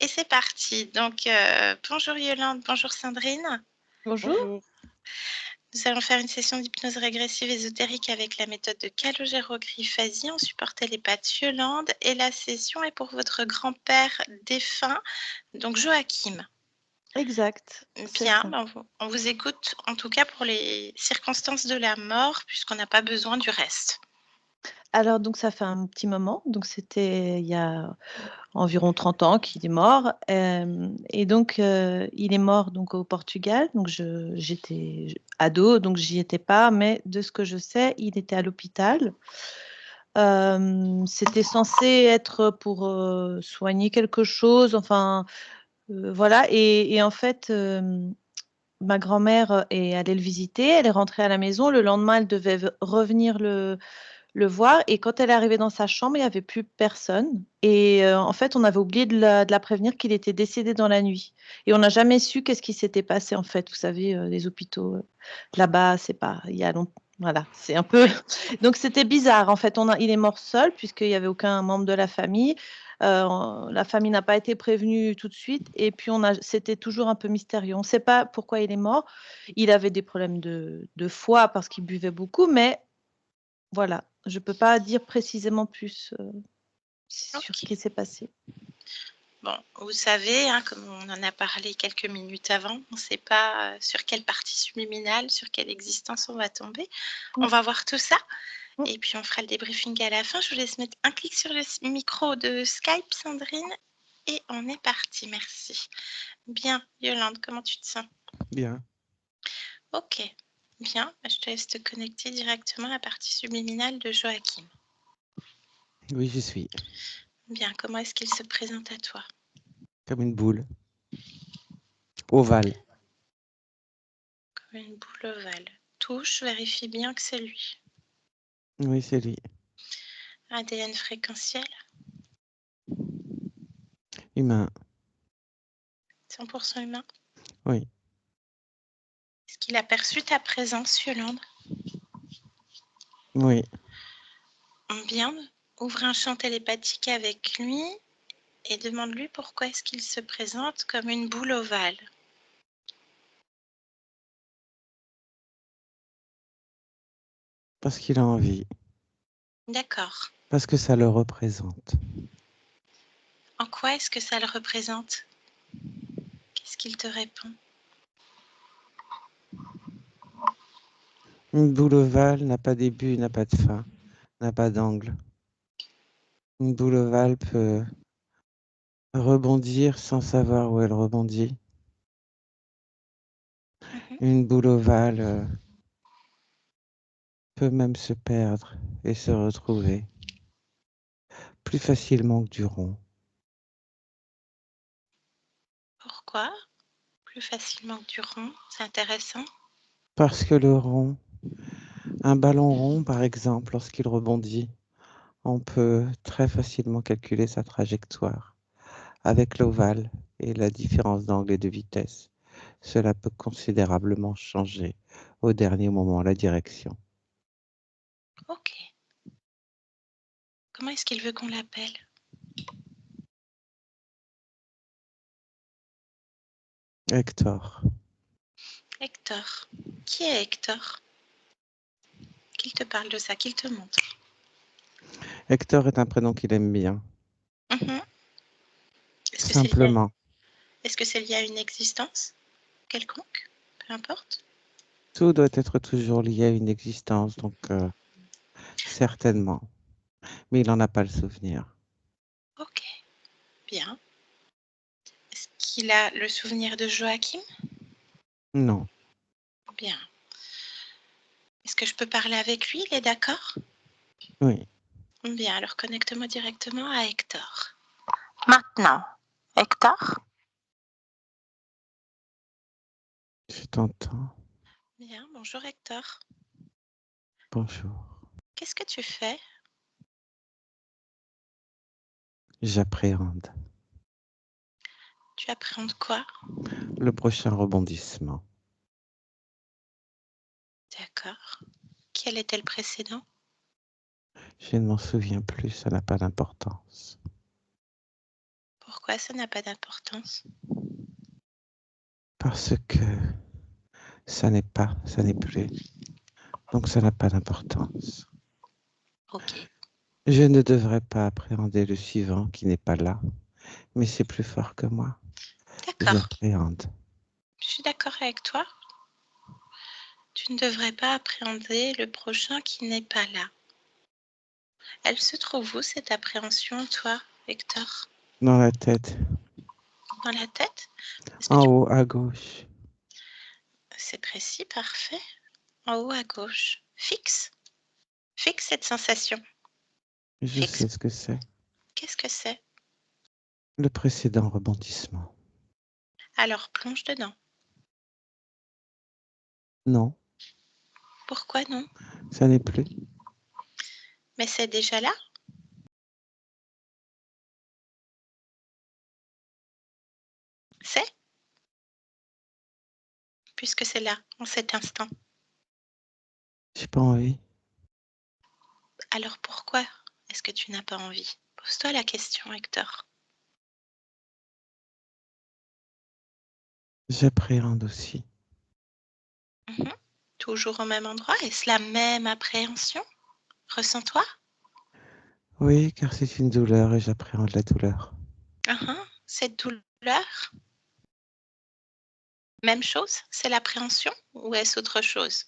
Et c'est parti. Donc, bonjour Yolande, bonjour Sandrine. Bonjour. Bonjour. Nous allons faire une session d'hypnose régressive ésotérique avec la méthode de Calogero-Grifasi. On supporte télépathie Yolande et la session est pour votre grand-père défunt, donc Joachim. Exact, c'est Bien, ça. on vous écoute en tout cas pour les circonstances de la mort puisqu'on n'a pas besoin du reste. Alors donc ça fait un petit moment, donc c'était il y a environ 30 ans qu'il est mort, et donc il est mort donc au Portugal, donc j'étais ado, donc j'y étais pas, mais de ce que je sais, il était à l'hôpital. C'était censé être pour soigner quelque chose, enfin voilà, et en fait ma grand-mère est allée le visiter, elle est rentrée à la maison, le lendemain elle devait revenir le voir, et quand elle est arrivée dans sa chambre, il n'y avait plus personne. Et en fait, on avait oublié de la prévenir qu'il était décédé dans la nuit. Et on n'a jamais su qu'est-ce qui s'était passé, en fait. Vous savez, les hôpitaux là-bas, c'est pas, il y a longtemps. Voilà, c'est un peu. Oui. Donc c'était bizarre. En fait, il est mort seul puisqu'il n'y avait aucun membre de la famille. La famille n'a pas été prévenue tout de suite. Et puis c'était toujours un peu mystérieux. On ne sait pas pourquoi il est mort. Il avait des problèmes de foie parce qu'il buvait beaucoup, mais voilà, je ne peux pas dire précisément plus sur ce Ok. qui s'est passé. Bon, vous savez, hein, comme on en a parlé quelques minutes avant, on ne sait pas sur quelle partie subliminale, sur quelle existence on va tomber. On va voir tout ça et puis on fera le débriefing à la fin. Je vous laisse mettre un clic sur le micro de Skype, Sandrine, et on est parti. Merci. Bien, Yolande, comment tu te sens? Bien. Ok, bien. Je te laisse te connecter directement à la partie subliminale de Joachim. Oui, j'y suis. Bien, comment est-ce qu'il se présente à toi? Comme une boule. Ovale. Comme une boule ovale. Touche, vérifie bien que c'est lui. Oui, c'est lui. ADN fréquentiel, Humain. 100% humain. Oui. Est-ce qu'il a perçu ta présence, Yolande? Oui. Bien, ouvre un champ télépathique avec lui et demande-lui pourquoi est-ce qu'il se présente comme une boule ovale. Parce qu'il a envie. D'accord. Parce que ça le représente. En quoi est-ce que ça le représente? Qu'est-ce qu'il te répond? Une boule ovale n'a pas de début, n'a pas de fin, n'a pas d'angle. Une boule ovale peut rebondir sans savoir où elle rebondit. Une boule ovale peut même se perdre et se retrouver plus facilement que du rond. Pourquoi? Plus facilement que du rond, c'est intéressant. Parce que le rond, un ballon rond par exemple, lorsqu'il rebondit, on peut très facilement calculer sa trajectoire. Avec l'ovale et la différence d'angle et de vitesse, cela peut considérablement changer au dernier moment la direction. Ok. Comment est-ce qu'il veut qu'on l'appelle? Hector. Hector. Qui est Hector? Qu'il te parle de ça, qu'il te montre. Hector est un prénom qu'il aime bien. Est-ce que c'est lié Simplement. est-ce que c'est lié à une existence quelconque? Peu importe. Tout doit être toujours lié à une existence, donc certainement. Mais il n'en a pas le souvenir. Ok, bien. Est-ce qu'il a le souvenir de Joachim? Non. Bien. Est-ce que je peux parler avec lui? Il est d'accord? Oui. Bien, alors connecte-moi directement à Hector. Maintenant. Hector? Je t'entends. Bien, bonjour Hector. Bonjour. Qu'est-ce que tu fais? J'appréhende Tu appréhendes quoi? le prochain rebondissement. D'accord. Quel était le précédent? Je ne m'en souviens plus, ça n'a pas d'importance. Pourquoi Pourquoi ça n'a pas d'importance? Parce que ça n'est plus. Donc ça n'a pas d'importance. Ok. Je ne devrais pas appréhender le suivant qui n'est pas là, mais c'est plus fort que moi. D'accord. J'appréhende. Je suis d'accord avec toi. Tu ne devrais pas appréhender le prochain qui n'est pas là. Elle se trouve où, cette appréhension, toi, Hector? Dans la tête. Dans la tête? Est-ce que En haut à gauche. C'est précis, parfait. En haut à gauche. Fixe. Fixe cette sensation. Je Fixe. sais ce que c'est. Qu'est-ce que c'est? Le précédent rebondissement. Alors plonge dedans. Non, Pourquoi non? ça n'est plus. Mais c'est déjà là. C'est? Puisque c'est là, en cet instant. J'ai pas envie. Alors pourquoi est-ce que tu n'as pas envie? Pose-toi la question, Hector. J'appréhende aussi. Toujours au même endroit? Est-ce la même appréhension? Ressens-toi? Oui, car c'est une douleur et j'appréhende la douleur. Cette douleur? Même chose? C'est l'appréhension ou est-ce autre chose?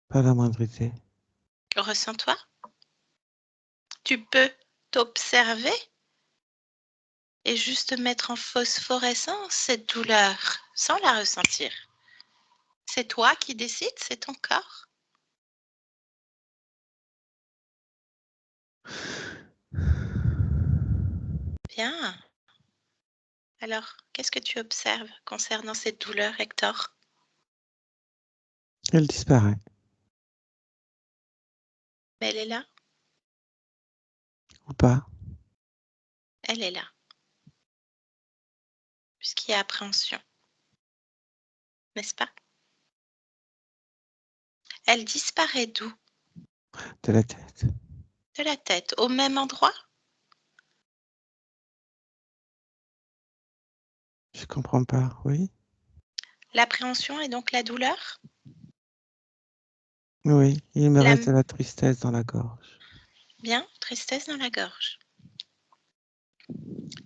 Pas la moindre idée. Ressens-toi? Tu peux t'observer et juste mettre en phosphorescence cette douleur sans la ressentir. C'est toi qui décides, c'est ton corps. Bien. Alors, qu'est-ce que tu observes concernant cette douleur, Hector? Elle disparaît. Mais elle est là, Ou pas. elle est là, puisqu'il y a appréhension, n'est-ce pas? Elle disparaît d'où? De la tête. De la tête, au même endroit? Je comprends pas, oui? L'appréhension est donc la douleur? Oui, il me La... reste de la tristesse dans la gorge. Bien, tristesse dans la gorge.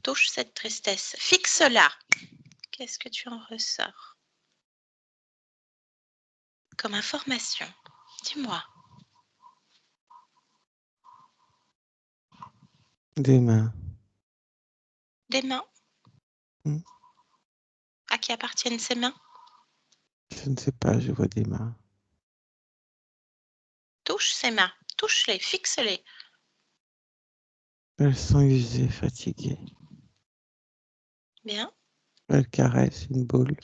Touche cette tristesse, fixe-la. Qu'est-ce que tu en ressors comme information? Dis-moi. Des mains. Des mains? Hmm. À qui appartiennent ces mains? Je ne sais pas, je vois des mains. Touche ces mains, touche-les, fixe-les. Elles sont usées, fatiguées. Bien, Elles caressent une boule.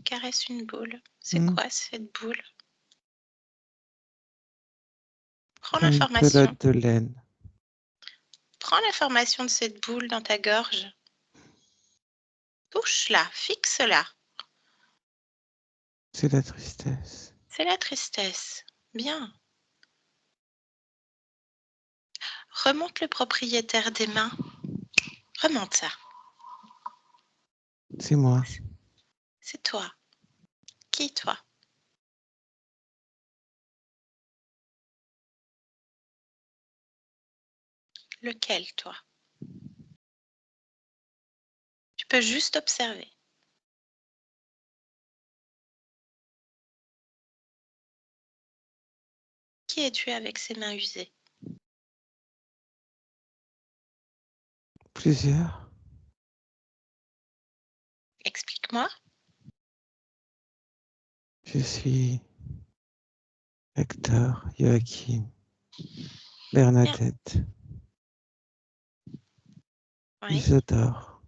caresse une boule. C'est quoi cette boule? Prends Comme une l'information. pelote de laine. Prends l'information de cette boule dans ta gorge. Touche-la, fixe-la. C'est la tristesse. C'est la tristesse. Bien. Remonte le propriétaire des mains. Remonte ça. C'est moi. C'est toi. Qui, toi? Lequel, toi? Tu peux juste observer. Qui es-tu avec ces mains usées? Plusieurs. Explique-moi. Je suis Hector, Joachim, Bernadette, Oui. Isidore,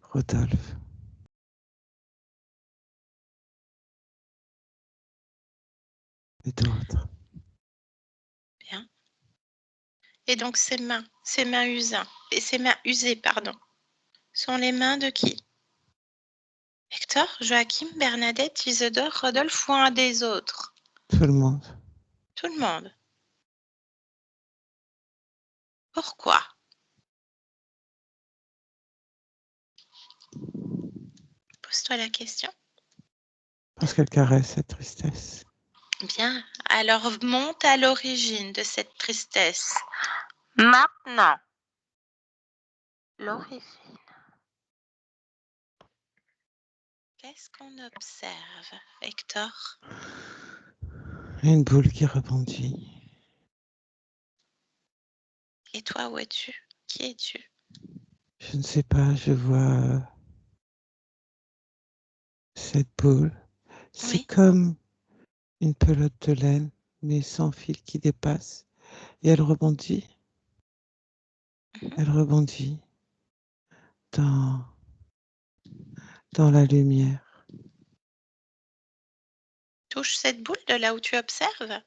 Rodolphe. Et d'autres. Bien. Et donc ces mains usées, pardon, sont les mains de qui? Hector, Joachim, Bernadette, Isidore, Rodolphe ou un des autres? Tout le monde. Tout le monde. Pourquoi? Pose-toi la question. Parce qu'elle caresse cette tristesse. Bien, alors monte à l'origine de cette tristesse. Maintenant, l'origine. Qu'est-ce qu'on observe, Hector? Une boule qui rebondit. Et toi, où es-tu? Qui es-tu? Je ne sais pas, je vois cette boule. C'est Oui. comme une pelote de laine, mais sans fil qui dépasse. Et elle rebondit. Elle rebondit dans la lumière. Touche cette boule de là où tu observes.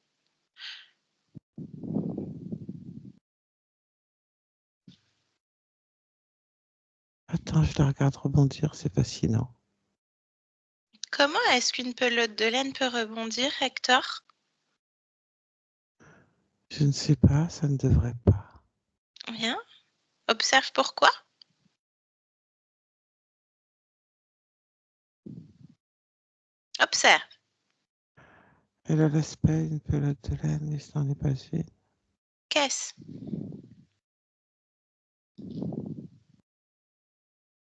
Attends, je la regarde rebondir, c'est fascinant. Comment est-ce qu'une pelote de laine peut rebondir, Hector? Je ne sais pas, ça ne devrait pas. Bien. Observe pourquoi. Observe. Elle a l'aspect d'une pelote de laine, mais ce n'en est pas une. Qu'est-ce?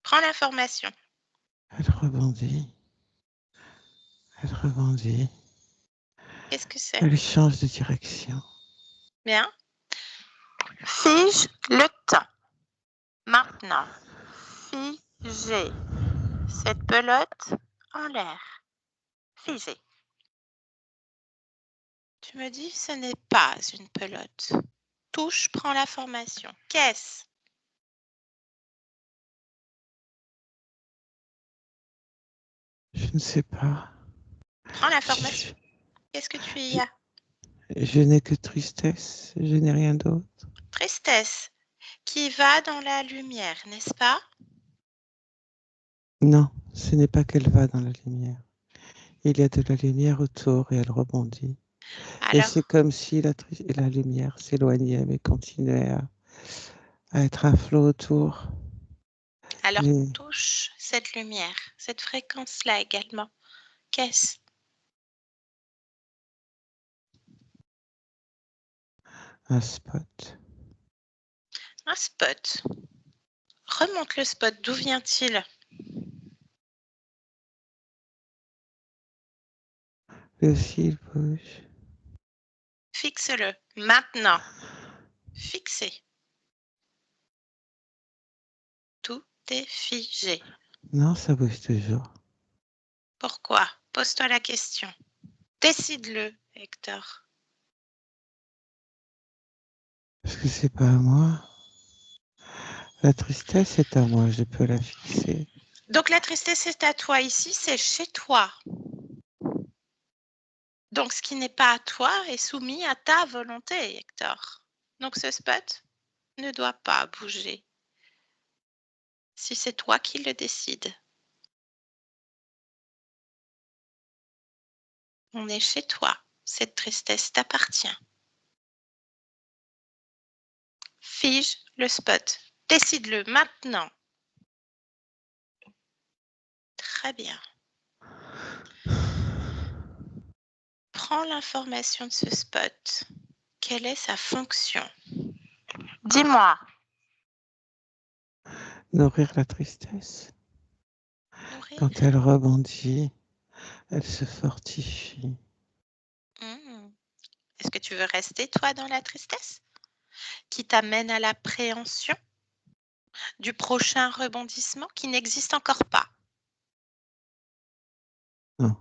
Prends l'information. Elle rebondit. Elle rebondit. Qu'est-ce que c'est? Elle change de direction. Bien. Fige le temps. Maintenant, figez cette pelote en l'air. Figez. Tu me dis, ce n'est pas une pelote. Touche, prends l'information. Qu'est-ce? Je ne sais pas. Prends l'information. Qu'est-ce que tu y as? Je n'ai que tristesse, je n'ai rien d'autre. Tristesse qui va dans la lumière, n'est-ce pas? Non, ce n'est pas qu'elle va dans la lumière. Il y a de la lumière autour et elle rebondit. Et Alors, c'est comme si la lumière s'éloignait mais continuait à être un flot autour. alors Les... touche cette lumière, cette fréquence-là également. Qu'est-ce? Un spot. Un spot. Remonte le spot, d'où vient-il? Le fil bouge. Fixe-le, maintenant. Fixé. Tout est figé. Non, ça bouge toujours. Pourquoi? Pose-toi la question. Décide-le, Hector. Parce que c'est pas à moi. La tristesse est à moi, je peux la fixer. Donc la tristesse est à toi ici, c'est chez toi. Donc ce qui n'est pas à toi est soumis à ta volonté, Hector. Donc ce spot ne doit pas bouger. Si c'est toi qui le décides. On est chez toi. Cette tristesse t'appartient. Fige le spot. Décide-le maintenant. Très bien. Prends l'information de ce spot. Quelle est sa fonction? Dis-moi. Nourrir la tristesse. Nourrir. Quand elle rebondit, elle se fortifie. Est-ce que tu veux rester, toi, dans la tristesse qui t'amène à l'appréhension du prochain rebondissement qui n'existe encore pas? Non.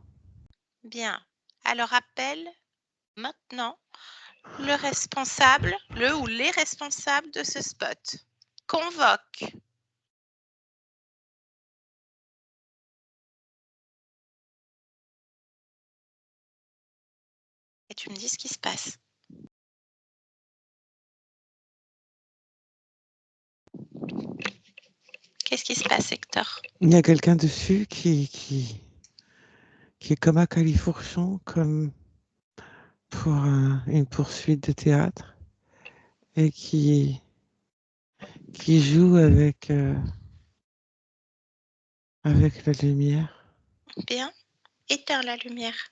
Bien. Alors appelle maintenant le responsable, le ou les responsables de ce spot. Convoque. Et tu me dis ce qui se passe. Qu'est-ce qui se passe, Hector? Il y a quelqu'un dessus qui est comme à califourchon, comme pour une poursuite de théâtre, et qui joue avec la lumière. Bien. Éteins la lumière.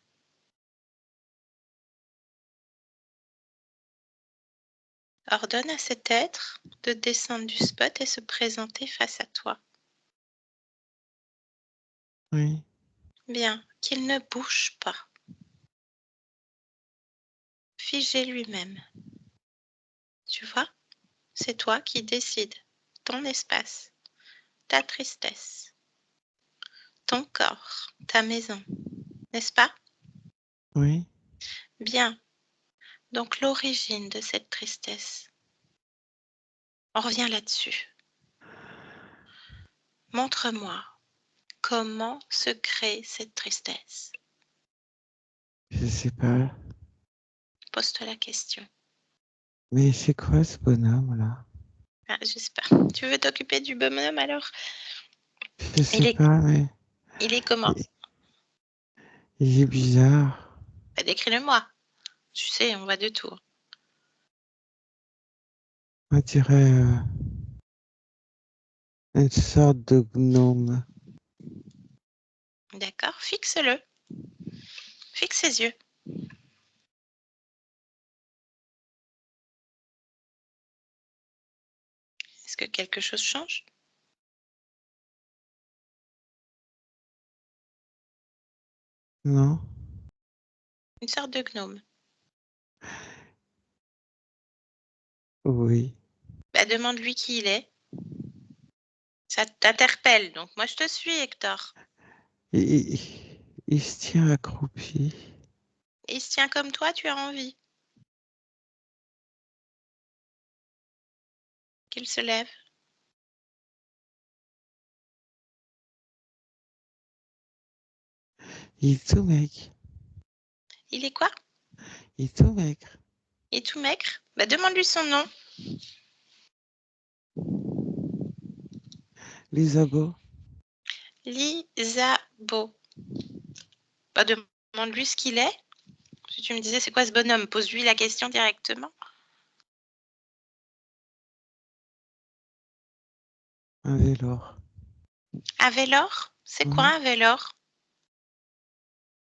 Ordonne à cet être de descendre du spot et se présenter face à toi. Oui, Bien. Qu'il ne bouge pas. Figé lui-même. Tu vois, c'est toi qui décides. Ton espace, ta tristesse, ton corps, ta maison. N'est-ce pas? oui. Bien. Donc l'origine de cette tristesse. On revient là-dessus. Montre-moi comment se crée cette tristesse. Je sais pas. Pose-toi la question. Mais c'est quoi ce bonhomme-là? Ah, je sais pas. Tu veux t'occuper du bonhomme alors? Je sais Il est, pas, mais il est comment? il il est bizarre. Bah, décris-le-moi. Tu sais, on voit de tout. On dirait une sorte de gnome. D'accord, fixe-le. Fixe ses yeux. Est-ce que quelque chose change? Non? Une sorte de gnome. Oui. Bah, demande-lui qui il est. Ça t'interpelle, donc moi je te suis, Hector. Il, il se tient accroupi. Et il se tient comme toi, tu as envie. Qu'il se lève. Il est tout maigre. Il est quoi? Il est tout maigre. Il est tout maigre. Bah, demande-lui son nom. L'Isabeau. L'Isabeau. Bah, demande-lui ce qu'il est. Si tu me disais, c'est quoi ce bonhomme? Pose-lui la question directement. Un velours. Un vélor? C'est quoi Oui. un vélor?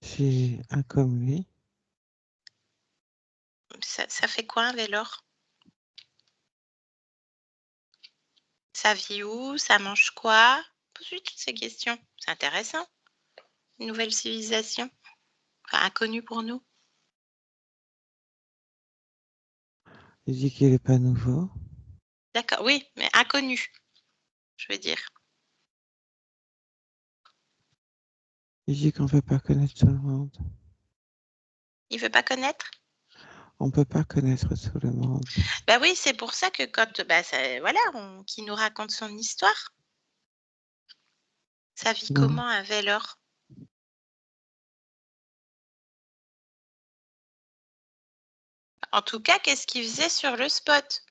J'ai un comme lui. Ça fait quoi un vélor? Ça vit où? Ça mange quoi? Pose-lui toutes ces questions. C'est intéressant. Une nouvelle civilisation. Enfin, inconnue pour nous. Il dit qu'il n'est pas nouveau. D'accord, oui, mais inconnu, je veux dire. Il dit qu'on ne peut pas connaître tout le monde. Il veut pas connaître? On ne peut pas connaître tout le monde. Bah oui, c'est pour ça que quand, voilà, qui nous raconte son histoire. Ça vit Non. comment un vélor? En tout cas, qu'est-ce qu'il faisait sur le spot?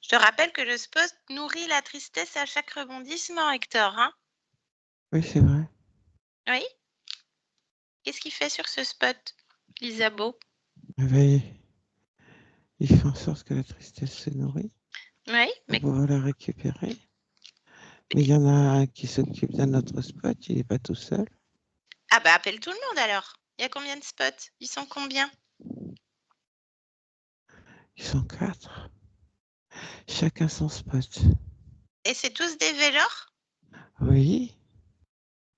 Je te rappelle que le spot nourrit la tristesse à chaque rebondissement, Hector, hein? Oui, c'est vrai. Oui? Qu'est-ce qu'il fait sur ce spot, l'Isabeau? Mais il fait en sorte que la tristesse se nourrit Oui, pour mais pouvoir la récupérer. Mais il y en a un qui s'occupe d'un autre spot, il n'est pas tout seul. ah bah appelle tout le monde alors. Il y a combien de spots? Ils sont combien? Ils sont 4. Chacun son spot. Et c'est tous des vélors? Oui,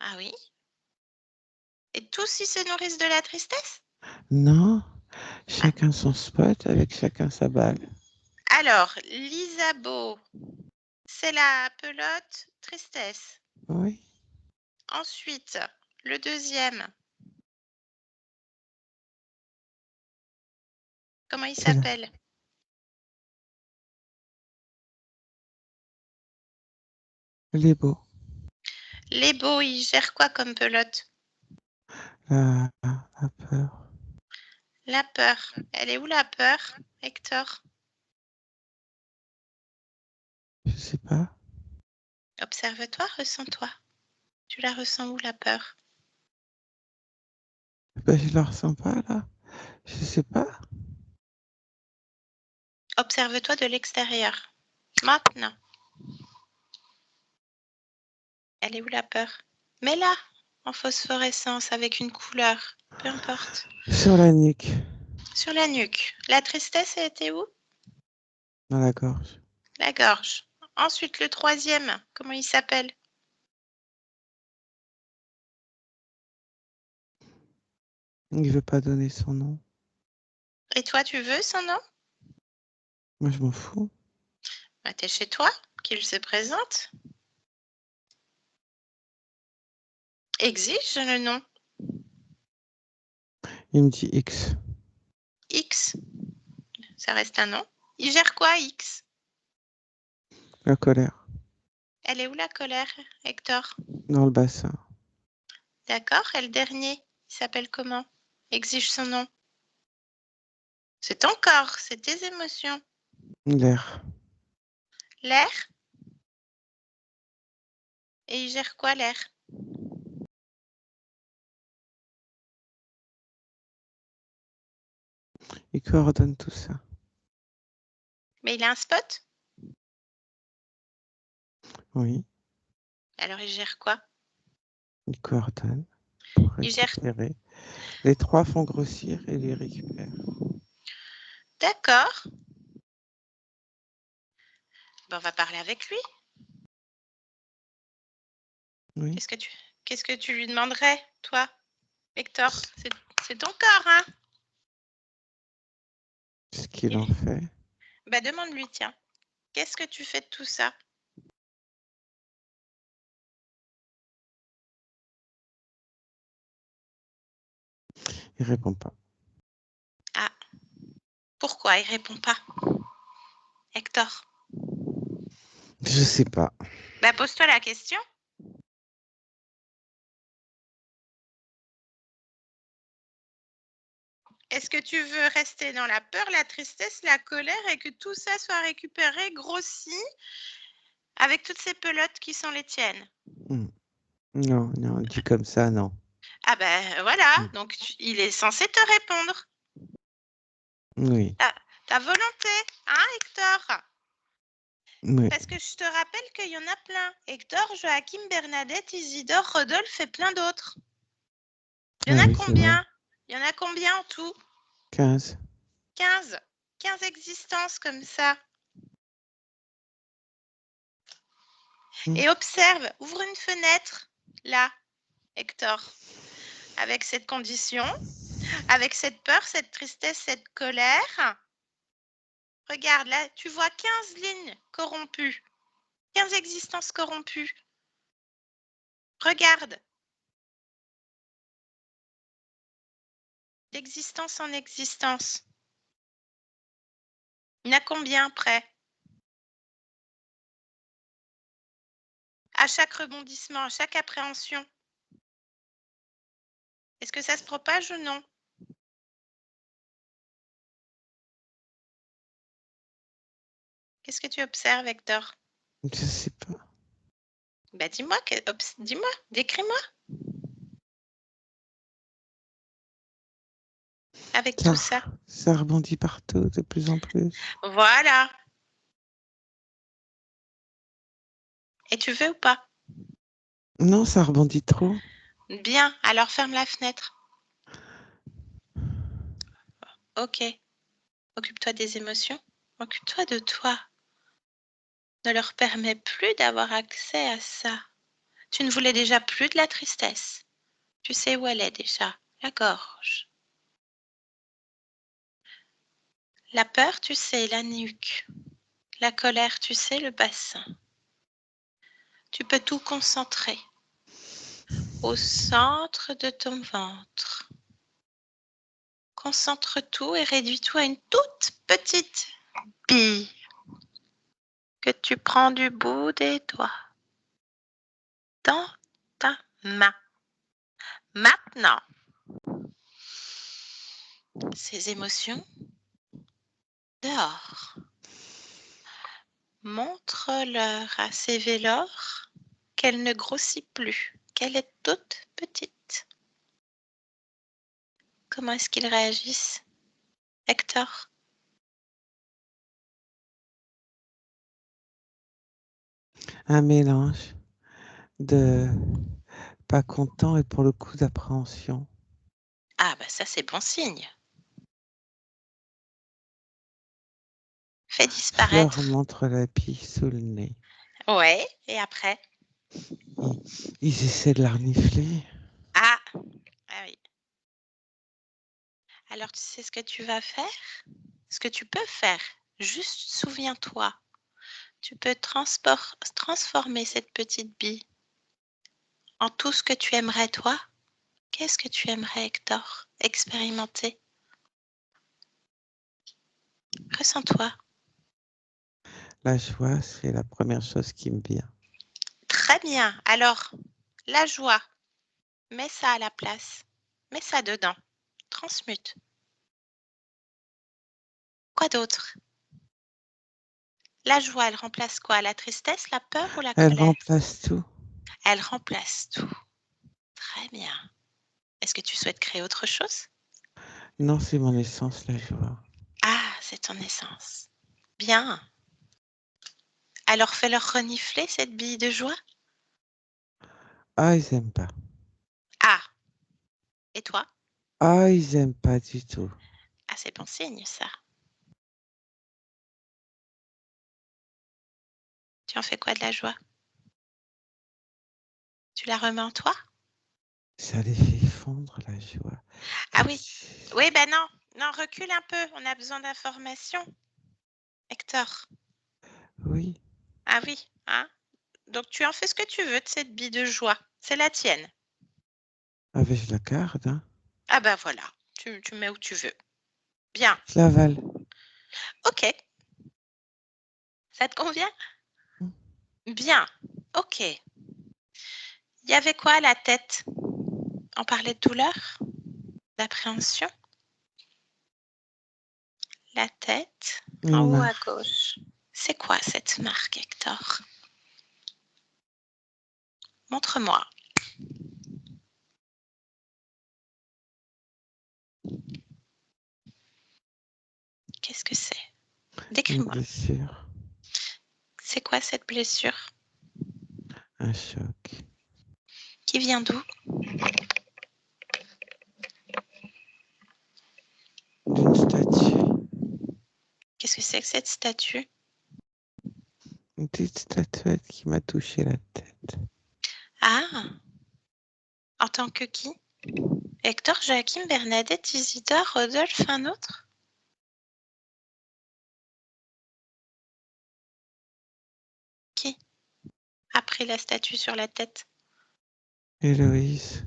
Ah oui? Et tous ils se nourrissent de la tristesse? non, Ah. chacun son spot avec chacun sa balle. Alors, l'Isabeau, c'est la pelote tristesse. Oui, Ensuite, le deuxième, comment il c'est là. s'appelle? Les beaux. L'Ebo, il gère quoi comme pelote? La peur. La peur. Elle est où la peur, Hector? Je sais pas. Observe-toi, ressens-toi. Tu la ressens où la peur? Ben, je la ressens pas là. Je sais pas. Observe-toi de l'extérieur. Maintenant. Elle est où la peur? Mets-la en phosphorescence avec une couleur, peu importe. Sur la nuque. Sur la nuque. La tristesse, elle était où? Dans la gorge. La gorge. Ensuite, le troisième, comment il s'appelle? Il veut pas donner son nom. Et toi, tu veux son nom? Moi, je m'en fous. Bah, t'es chez toi, qu'il se présente. Exige le nom. Il me dit X. X. Ça reste un nom. Il gère quoi, X? La colère. Elle est où la colère, Hector? Dans le bassin. D'accord. Et le dernier, il s'appelle comment? Exige son nom. C'est ton corps, c'est tes émotions. L'air. L'air? Et il gère quoi, l'air? Il coordonne tout ça. Mais il a un spot? Oui. Alors, il gère quoi? Il coordonne pour Il gère... récupérer. Les trois font grossir et les récupèrent. D'accord. Ben, on va parler avec lui. Oui. Qu'est-ce que tu lui demanderais, toi, Hector? C'est ton corps, hein? Ce qu'il en fait. Ben, demande-lui, tiens. Qu'est-ce que tu fais de tout ça? Il répond pas. Ah. Pourquoi il répond pas? Hector? Je sais pas. Ben, pose-toi la question. Est-ce que tu veux rester dans la peur, la tristesse, la colère et que tout ça soit récupéré, grossi, avec toutes ces pelotes qui sont les tiennes? Non, non, dit comme ça, non. Ah ben voilà, donc il est censé te répondre. Oui. Ta volonté, hein, Hector? Oui. Parce que je te rappelle qu'il y en a plein. Hector, Joachim, Bernadette, Isidore, Rodolphe et plein d'autres. Il y en a Oui, c'est vrai. combien? Il y en a combien en tout? 15. 15. 15 existences comme ça. Et observe, ouvre une fenêtre, là, Hector, avec cette condition, avec cette peur, cette tristesse, cette colère. Regarde, là, tu vois 15 lignes corrompues, 15 existences corrompues. Regarde. D'existence en existence. Il y en a combien près? À chaque rebondissement, à chaque appréhension. Est-ce que ça se propage ou non? Qu'est-ce que tu observes, Hector? Je sais pas. Ben, dis-moi, décris-moi. Avec tout ça. Ça rebondit partout de plus en plus. Voilà. Et tu veux ou pas? Non, ça rebondit trop. Bien, alors ferme la fenêtre. Ok. Occupe-toi des émotions. Occupe-toi de toi. Ne leur permets plus d'avoir accès à ça. Tu ne voulais déjà plus de la tristesse. Tu sais où elle est déjà, la gorge. La peur, tu sais, la nuque. La colère, tu sais, le bassin. Tu peux tout concentrer au centre de ton ventre. Concentre tout et réduis tout à une toute petite bille que tu prends du bout des doigts dans ta main. Maintenant, ces émotions, dehors. Montre-leur à ces vélors qu'elle ne grossit plus, qu'elle est toute petite. Comment est-ce qu'ils réagissent, Hector? Un mélange de pas content et pour le coup d'appréhension. Ah, bah ça, c'est bon signe. Fais Je leur disparaître. montre la bille sous le nez. Ouais, et après? Ils essaient de la renifler. Ah, ah oui. Alors, tu sais ce que tu vas faire? Ce que tu peux faire, juste souviens-toi, tu peux transformer cette petite bille en tout ce que tu aimerais toi. Qu'est-ce que tu aimerais, Hector, expérimenter? Ressens-toi. La joie, c'est la première chose qui me vient. Très bien. Alors, la joie, mets ça à la place. Mets ça dedans. Transmute. Quoi d'autre? La joie, elle remplace quoi? La tristesse, la peur ou la Elle colère? remplace tout. Elle remplace tout. Très bien. Est-ce que tu souhaites créer autre chose? Non, c'est mon essence, la joie. Ah, c'est ton essence. Bien. Alors fais-leur renifler cette bille de joie. Ah, ils aiment pas. Ah, et toi? Ah, ils aiment pas du tout. Ah, c'est bon signe, ça. Tu en fais quoi de la joie? Tu la remets en toi? Ça les fait fondre, la joie. Ah oui. Oui, ben non. Non, recule un peu. On a besoin d'informations. Hector. Oui. Ah oui, hein? Donc tu en fais ce que tu veux de cette bille de joie. C'est la tienne. Ah, ben, je la garde, hein. Ah ben voilà. Tu mets où tu veux. Bien. Je l'avale. Ok. Ça te convient? Bien. Ok. Il y avait quoi à la tête? On parlait de douleur? D'appréhension? La tête, en Une haut à marque. gauche. C'est quoi cette marque, Hector? Montre-moi. Qu'est-ce que c'est? Une Décris-moi. blessure. C'est quoi cette blessure? Un choc. Qui vient d'où? D'une statue. Qu'est-ce que c'est que cette statue? Une petite statuette qui m'a touché la tête. Ah, en tant que qui? Hector, Joachim, Bernadette, Isidore, Rodolphe, un autre? Qui a pris la statue sur la tête? Héloïse.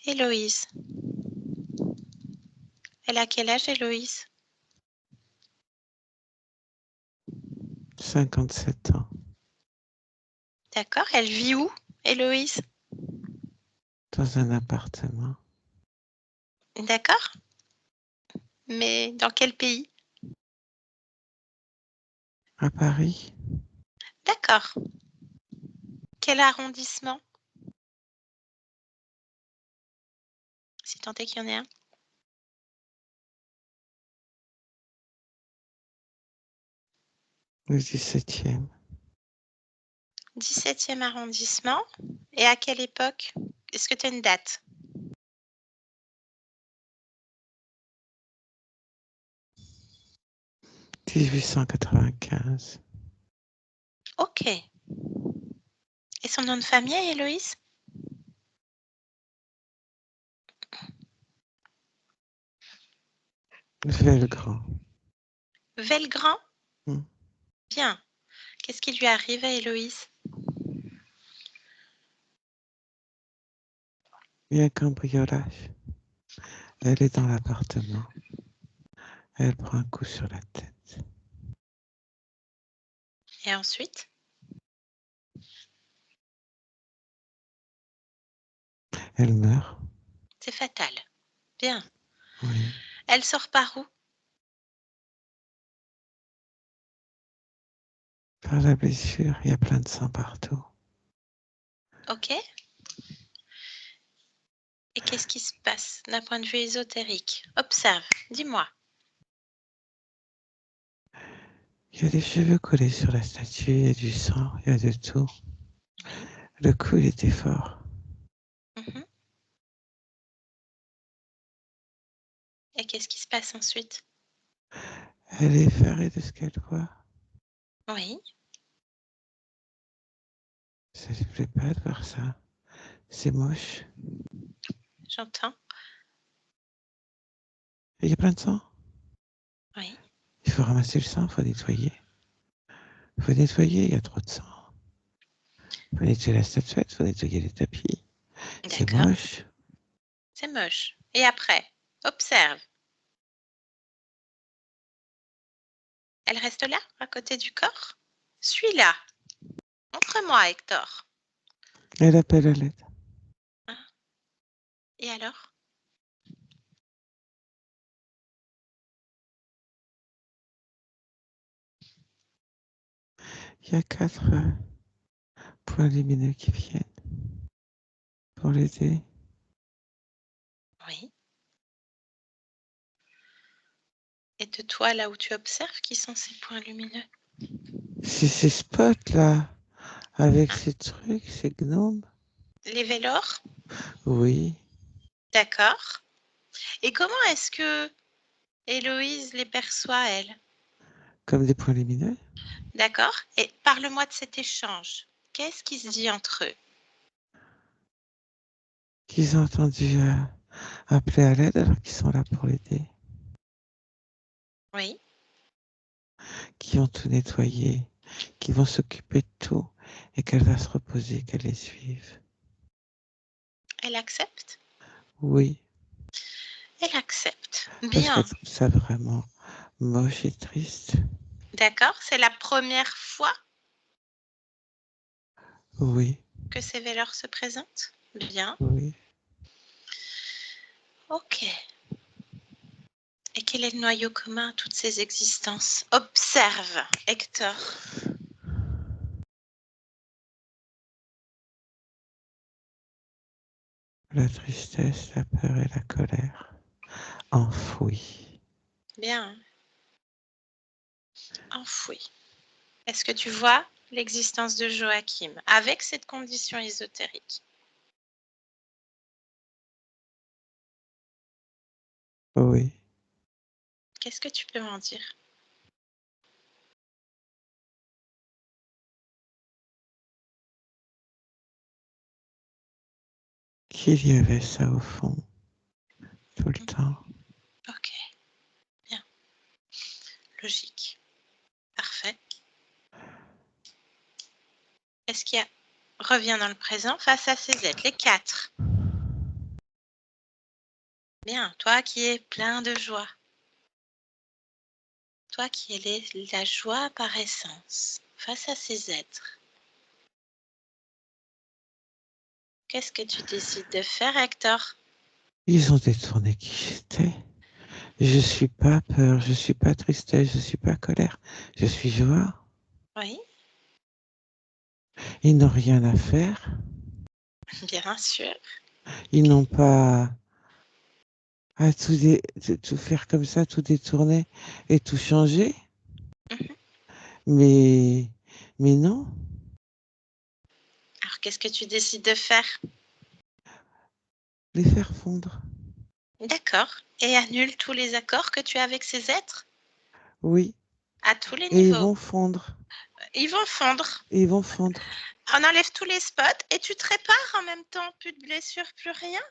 Héloïse. Elle a quel âge, Héloïse? 57 ans. D'accord, elle vit où, Héloïse? Dans un appartement. D'accord, mais dans quel pays? À Paris. D'accord. Quel arrondissement? Si tant est qu'il y en ait un. Le 17e. 17e arrondissement. Et à quelle époque? Est-ce que tu as une date? 1895. Ok. Et son nom de famille, Héloïse? Velgrand. Velgrand? Hmm. Bien. Qu'est-ce qui lui arrive à Héloïse? Il y a un cambriolage. Elle est dans l'appartement. Elle prend un coup sur la tête. Et ensuite? Elle meurt. C'est fatal. Bien. Oui. Elle sort par où? Par la blessure, il y a plein de sang partout. Ok. Et qu'est-ce qui se passe d'un point de vue ésotérique? Observe, dis-moi. Il y a des cheveux collés sur la statue, il y a du sang, il y a de tout. Oui. Le coup, il était fort. Et qu'est-ce qui se passe ensuite? Elle est effarée de ce qu'elle voit. Oui, Ça lui plaît pas de voir ça. C'est moche. j'entends. Il y a plein de sang. Oui, Il faut ramasser le sang, il faut nettoyer. Il faut nettoyer, il y a trop de sang. Il faut nettoyer la statuette, il faut nettoyer les tapis. C'est d'accord. moche. C'est moche. Et après, observe. Elle reste là, à côté du corps? Suis-la. Montre-moi, Hector. Elle appelle à l'aide. Hein? Et alors? Il y a 4 points lumineux qui viennent pour l'aider. Oui. Et de toi, là où tu observes, qui sont ces points lumineux? C'est ces spots-là, avec Hein? ces trucs, ces gnomes. Les vélors? Oui, D'accord. Et comment est-ce que Héloïse les perçoit, elle? comme des points lumineux. D'accord. Et parle-moi de cet échange. Qu'est-ce qui se dit entre eux? Qu'ils ont entendu appeler à l'aide alors qu'ils sont là pour l'aider. Oui. Qui ont tout nettoyé, qui vont s'occuper de tout et qu'elle va se reposer, qu'elle les suive. Elle accepte? Oui, Elle accepte. parce qu'elle Bien. trouve ça vraiment moche et triste. D'accord. C'est la première fois Oui, que ces vélors se présentent? Bien. oui. Ok. Et quel est le noyau commun à toutes ces existences? Observe, Hector. La tristesse, la peur et la colère enfouies. Bien. Enfoui. Est-ce que tu vois l'existence de Joachim avec cette condition ésotérique? Oui, Qu'est-ce que tu peux m'en dire? qu'il y avait ça au fond, tout le temps. Ok, bien. Logique. Parfait. Est-ce qu'il y a... Reviens dans le présent face à ces êtres, les 4. Bien, toi qui es plein de joie. Toi qui es la joie par essence, face à ces êtres. Qu'est-ce que tu décides de faire, Hector? Ils ont détourné qui j'étais. Je suis pas peur, je suis pas tristesse, je suis pas colère, je suis joie. Oui, Ils n'ont rien à faire. bien sûr. Ils n'ont pas à tout faire comme ça, tout détourner et tout changer. Mhm. Mais, mais non, Alors, qu'est-ce que tu décides de faire? les faire fondre. D'accord. Et annule tous les accords que tu as avec ces êtres Oui, à tous les et ils niveaux. vont fondre. Ils vont fondre. Ils vont fondre. On enlève tous les spots et tu te répares en même temps. Plus de blessures, plus rien.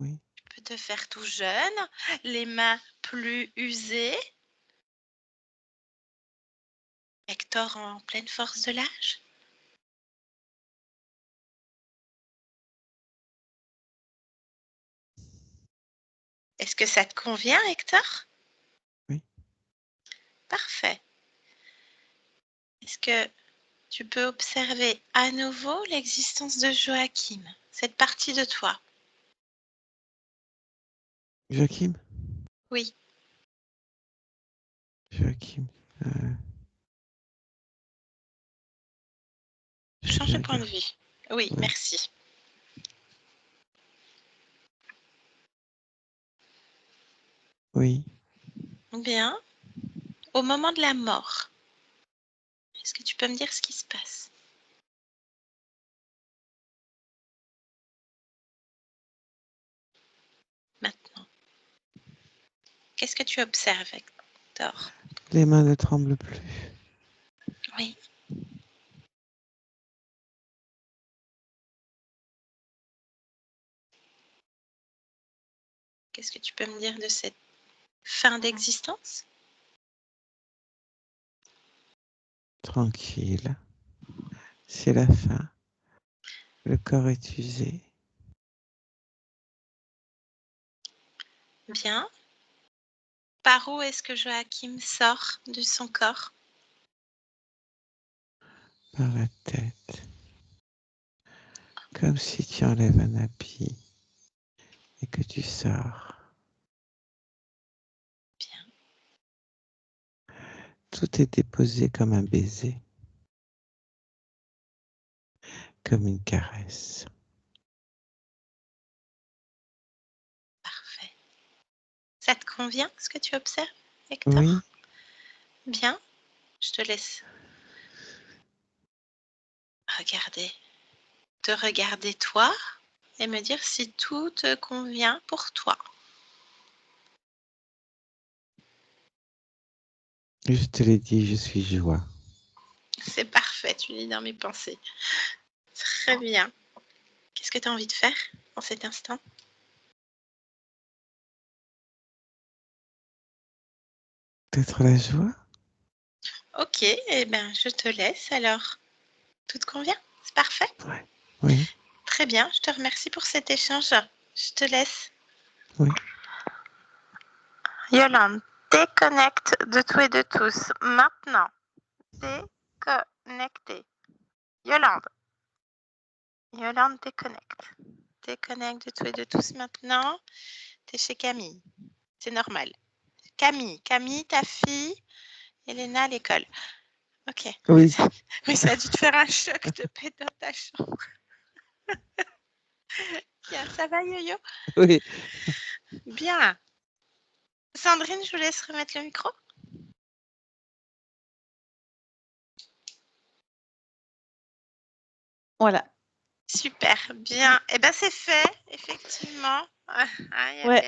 Oui, Tu peux te faire tout jeune, les mains plus usées. Hector en pleine force de l'âge. Est-ce que ça te convient, Hector? oui. Parfait. Est-ce que tu peux observer à nouveau l'existence de Joachim, cette partie de toi? Joachim, Oui, Joachim. Je change vais de point de regarder. vue. Oui, Oui, merci. oui. Bien. Au moment de la mort, est-ce que tu peux me dire ce qui se passe? Maintenant. Qu'est-ce que tu observes, Hector? Les mains ne tremblent plus. Oui. Qu'est-ce que tu peux me dire de cette fin d'existence? Tranquille. C'est la fin. Le corps est usé. Bien. Par où est-ce que Joachim sort de son corps? Par la tête. Comme si tu enlèves un habit et que tu sors. Bien. Tout est déposé comme un baiser. Comme une caresse. Parfait. Ça te convient, ce que tu observes, Hector? Oui. Bien. Je te laisse te regarder toi et me dire si tout te convient pour toi. Je te l'ai dit, je suis joie. C'est parfait, tu lis dans mes pensées. Très bien. Qu'est-ce que tu as envie de faire en cet instant? Peut-être la joie? Ok, eh bien, je te laisse alors. Tout te convient? C'est parfait? Ouais. Oui. Très bien, je te remercie pour cet échange. Je te laisse. Oui. Yolande, déconnecte de tout et de tous. Maintenant. Déconnecté. Yolande. Yolande, déconnecte. Déconnecte de tout et de tous maintenant. T'es chez Camille. C'est normal. Camille, ta fille. Elena à l'école. Ok. Oui. Oui, ça a dû te faire un choc de pas être dans ta chambre. Bien, ça va, Yo-Yo? Oui. Bien. Sandrine, je vous laisse remettre le micro. Voilà. Super, bien. Eh bien, c'est fait, effectivement. Ouais.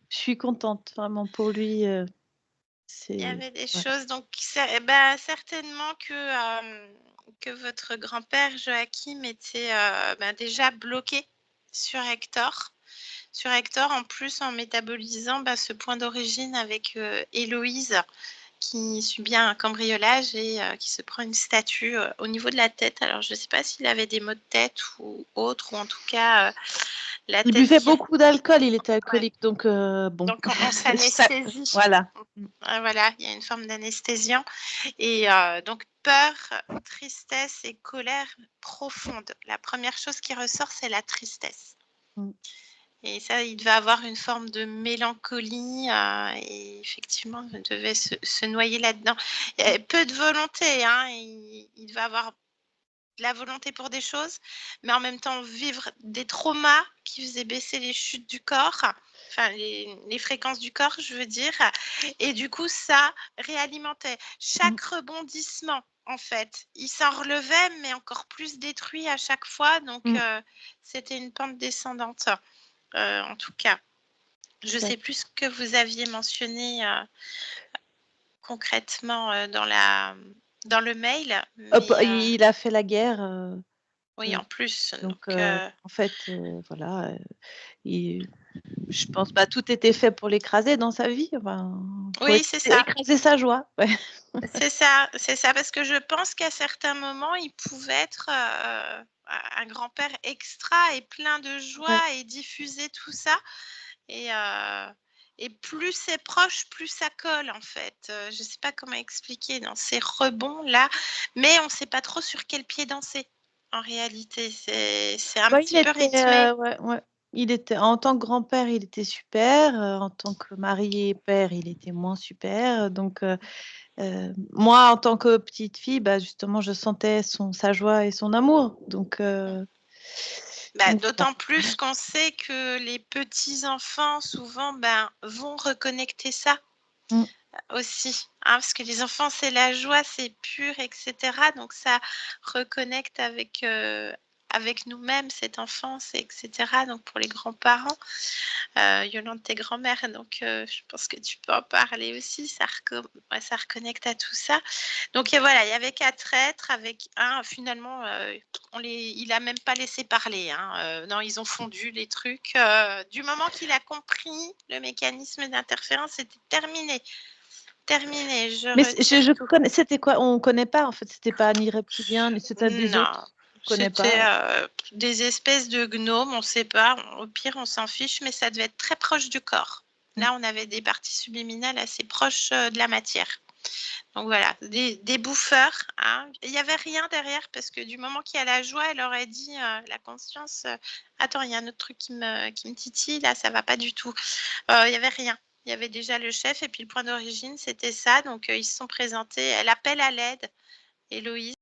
Je suis contente, vraiment, pour lui. Il y avait des choses, donc certainement que votre grand-père Joachim était déjà bloqué sur Hector. Sur Hector, en plus, en métabolisant ce point d'origine avec Héloïse, qui subit un cambriolage et qui se prend une statue au niveau de la tête. Alors, je ne sais pas s'il avait des maux de tête ou autre, ou en tout cas, la Il tête buvait qui... beaucoup d'alcool, il était Ouais. alcoolique, donc bon. Donc, on s'anesthésie. Voilà. Voilà, il y a une forme d'anesthésiant. Et donc, peur, tristesse et colère profonde. La première chose qui ressort, c'est la tristesse. Et ça, il devait avoir une forme de mélancolie et effectivement, il devait se noyer là-dedans. Peu de volonté, hein, il devait avoir de la volonté pour des choses, mais en même temps vivre des traumas qui faisaient baisser les chutes du corps, enfin les fréquences du corps, je veux dire. Et du coup, ça réalimentait chaque rebondissement. En fait, il s'en relevait, mais encore plus détruit à chaque fois. Donc, c'était une pente descendante. En tout cas, je ne sais plus ce que vous aviez mentionné concrètement dans le mail. Mais, il a fait la guerre. oui, en plus. Donc, en fait, voilà, je pense tout était fait pour l'écraser dans sa vie. Oui, c'est ça. Écraser sa joie. Ouais. C'est ça, parce que je pense qu'à certains moments, il pouvait être un grand-père extra et plein de joie et diffuser tout ça. Et plus c'est proche, plus ça colle en fait. Je ne sais pas comment expliquer dans ces rebonds-là, mais on ne sait pas trop sur quel pied danser. En réalité, c'est un petit peu rythmé. Il était, en tant que grand-père, il était super. En tant que mari et père, il était moins super. Donc, moi, en tant que petite fille, justement, je sentais sa joie et son amour. Donc, d'autant plus qu'on sait que les petits-enfants, souvent, vont reconnecter ça aussi. Hein, parce que les enfants, c'est la joie, c'est pur, etc. Donc, ça reconnecte avec avec nous-mêmes cette enfance, etc. Donc pour les grands-parents, Yolande, t'es grand-mère, donc je pense que tu peux en parler aussi, ça reconnecte à tout ça. Donc voilà, il y avait 4 êtres avec un, finalement, il a même pas laissé parler, hein. Non, ils ont fondu les trucs. Du moment qu'il a compris le mécanisme d'interférence, c'était terminé. Terminé, Mais retire tout. c'était quoi? On connaît pas, en fait, c'était pas ni reptilien, ni c'était des Non, autres. On connaît c'était pas. des espèces de gnomes, on sait pas. Au pire, on s'en fiche, mais ça devait être très proche du corps. Là, on avait des parties subliminales assez proches de la matière. Donc voilà, des bouffeurs, hein. Il n'y avait rien derrière parce que du moment qu'il y a la joie, elle aurait dit la conscience, attends, il y a un autre truc qui me titille, là, ça va pas du tout. Il n'y avait rien. Il y avait déjà le chef et puis le point d'origine, c'était ça. Donc ils se sont présentés. Elle appelle à l'aide, Héloïse.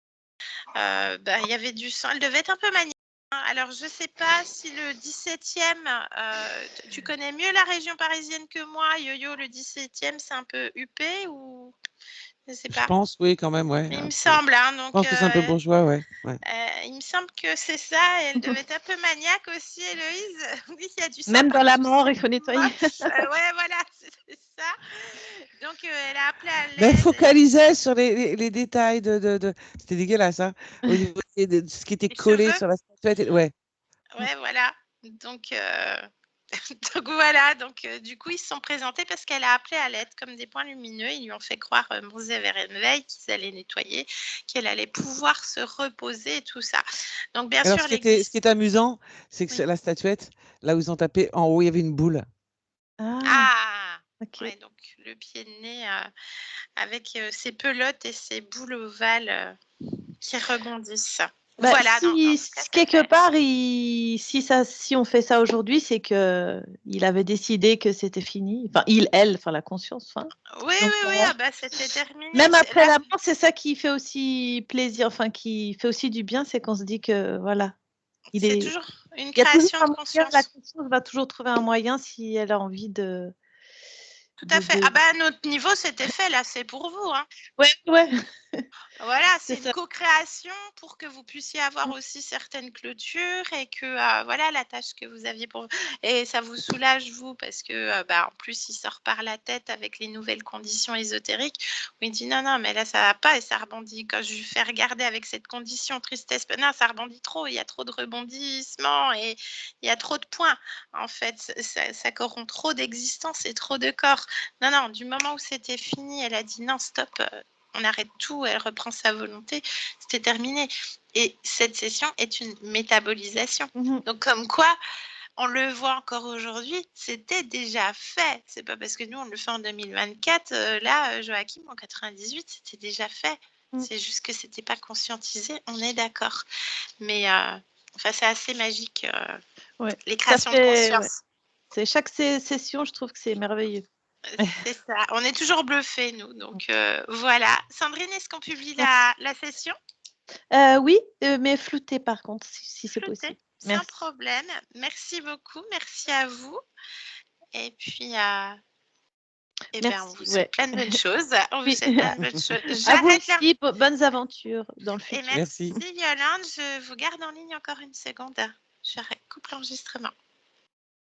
Il y avait du sang. Elle devait être un peu maniée. Alors, je ne sais pas si le 17e, tu connais mieux la région parisienne que moi, Yo-Yo, le 17e, c'est un peu huppé ou je ne sais Je pas. pense, oui, quand même, ouais. Il me semble, hein, Je donc pense que c'est un peu bourgeois, ouais. il me semble que c'est ça. Elle devait être un peu maniaque aussi, Héloïse. Oui, il y a du sang Même dans la partout, mort, il c'est faut nettoyer. moche. Ouais, voilà, c'est ça. Donc, elle a appelé à Mais elle l'aide. focalisait sur les détails C'était dégueulasse, hein, au niveau de ce qui était Les collé cheveux. sur la statuette. Ouais. Ouais, voilà. Donc, donc voilà, donc du coup, ils se sont présentés parce qu'elle a appelé à l'aide comme des points lumineux. Ils lui ont fait croire, Monzé Verenveille, qu'ils allaient nettoyer, qu'elle allait pouvoir se reposer et tout ça. Donc bien Alors, sûr, ce qui est amusant, c'est que Oui. la statuette, là où ils ont tapé, en haut, il y avait une boule. Ah! Ok. Ouais, donc le pied de nez avec ses pelotes et ses boules ovales qui rebondissent. Voilà, donc en tout cas, Si ça quelque fait. part, si on fait ça aujourd'hui, c'est que il avait décidé que c'était fini. Enfin, elle, enfin la conscience. Enfin. Oui, Donc, oui, oui, ah bah, c'était terminé. même après Là, la mort, c'est ça qui fait aussi plaisir, enfin qui fait aussi du bien, c'est qu'on se dit que voilà, c'est toujours une il y a toujours création un de moyen, la conscience. conscience va toujours trouver un moyen si elle a envie Tout à fait. de... Ah bah, à notre niveau, c'était fait, là, c'est pour vous, hein. Ouais, Voilà, c'est c'est une ça. co-création pour que vous puissiez avoir aussi certaines clôtures et que voilà la tâche que vous aviez pour vous. Et ça vous soulage, vous, parce que en plus, il sort par la tête avec les nouvelles conditions ésotériques où il dit non, non, mais là, ça va pas et ça rebondit. Quand je lui fais regarder avec cette condition tristesse, non, ça rebondit trop, il y a trop de rebondissements et il y a trop de points. En fait, ça corrompt trop d'existence et trop de corps. Non, non, du moment où c'était fini, elle a dit non, stop. On arrête tout, elle reprend sa volonté, c'était terminé. Et cette session est une métabolisation. Donc comme quoi, on le voit encore aujourd'hui, c'était déjà fait. C'est pas parce que nous on le fait en 2024, là, Joachim en 98, c'était déjà fait. C'est juste que c'était pas conscientisé, on est d'accord. Mais c'est assez magique, les créations de conscience. C'est chaque session, je trouve que c'est merveilleux. C'est ça, on est toujours bluffés, nous. Donc voilà. Sandrine, est-ce qu'on publie la session? Oui, mais flouté par contre, si c'est Flouté, possible. sans Merci. problème. Merci beaucoup, merci à vous. Et puis, on vous Merci, souhaite ouais. plein de bonnes choses. On vous Oui. souhaite plein de bonnes choses. À vous J'arrête là. aussi, bonnes aventures dans le Et futur. merci Merci. Yolande. Je vous garde en ligne encore une seconde. Je coupe l'enregistrement.